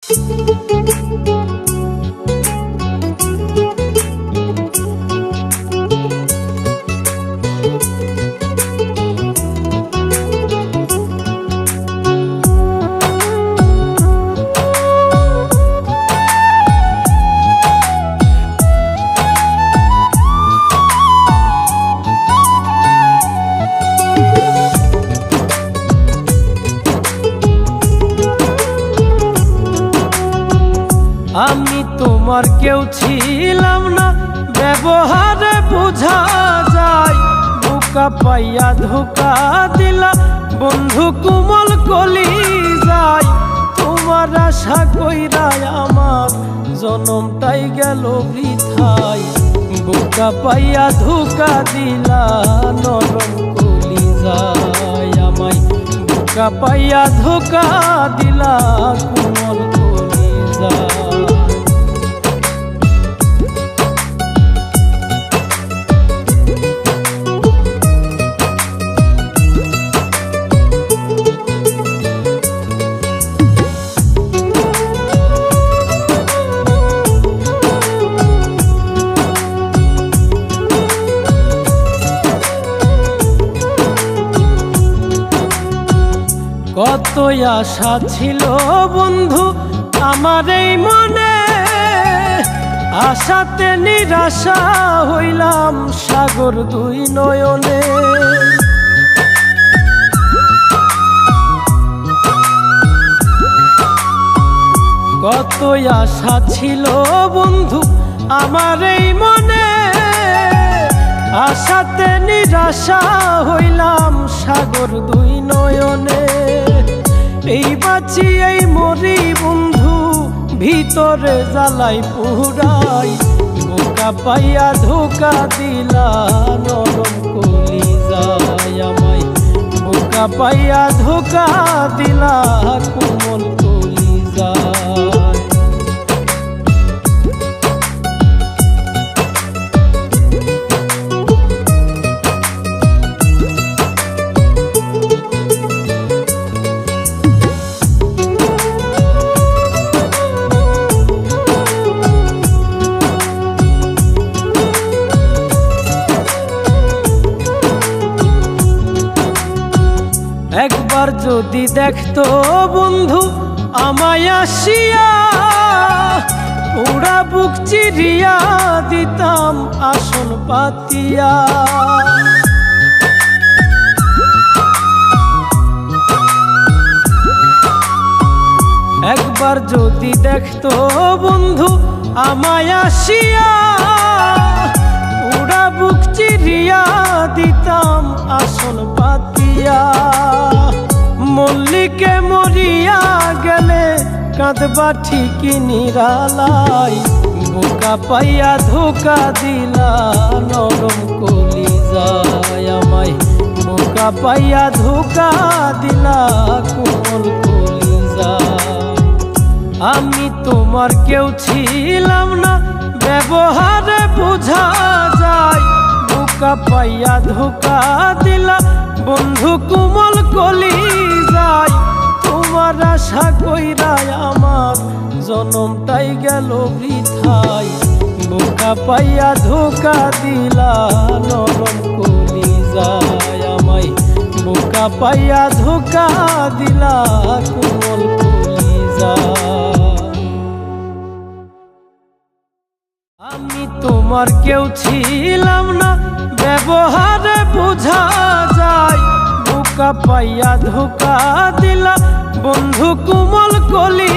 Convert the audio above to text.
আমি তোমার কেউ ছিলাম না, ব্যবহারে বোঝা যায়। বোকা পাইয়া ধোকা দিলা বন্ধু কোমল কলি যায়। তোমার আশা কইরাই আমার জনমটাই গেল বৃথায়। বোকা পাইয়া ধোকা দিলা নরম কলি যায় আমায়। বোকা পাইয়া ধোকা দিলা কোমল কলি যায়। কত আশা ছিল বন্ধু আমার এই মনে, আশাতে নিরাশা হইলাম সাগর দুই নয়নে। কত আশা ছিল বন্ধু আমার এই মনে, আশাতে নিরাশা হইলাম সাগর দুই নয়নে। এই বাঁচি এই মরি বন্ধু ভিতরে জ্বালাই পুরাই। বোকা পাইয়া ধোকা দিলা নরম কলি যায় আমায়। বোকা পাইয়া ধোকা দিলা কোমল কলি যায়। একবার যদি দেখতো বন্ধু আমায় আসিয়া, পুরা বুক চিরিয়া দিতাম আসন পাতিয়া। একবার যদি দেখতো বন্ধু আমায় আসিয়া, পুরা বুক চিরিয়া দিতাম আসন পাতিয়া। মল্লিকে মরিয়া গেলে কাঁদবা ঠিকই নিরালাই। বোকা পাইয়া ধোকা দিলা নরম কলি যায় আমায়। বোকা পাইয়া ধোকা দিলা কোমল কলি যায়। আমি তোমার কেউ ছিলাম না, ব্যবহারে বোঝা যায়। বোকা পাইয়া ধোকা দিলা বন্ধু কোমল কলি যায়। তোমার আশা কইরাই আমার জনমটাই গেল বৃথায়। বোকা পাইয়া ধোকা দিলা নরম কলি যায় আমায়। বোকা পাইয়া ধোকা দিলা কোমল কলি যায়। আমি তোমার কেউ ছিলাম না, ব্যবহারে বোঝা যায়। বোকা পাইয়া ধোকা দিলা বন্ধু কোমল কলি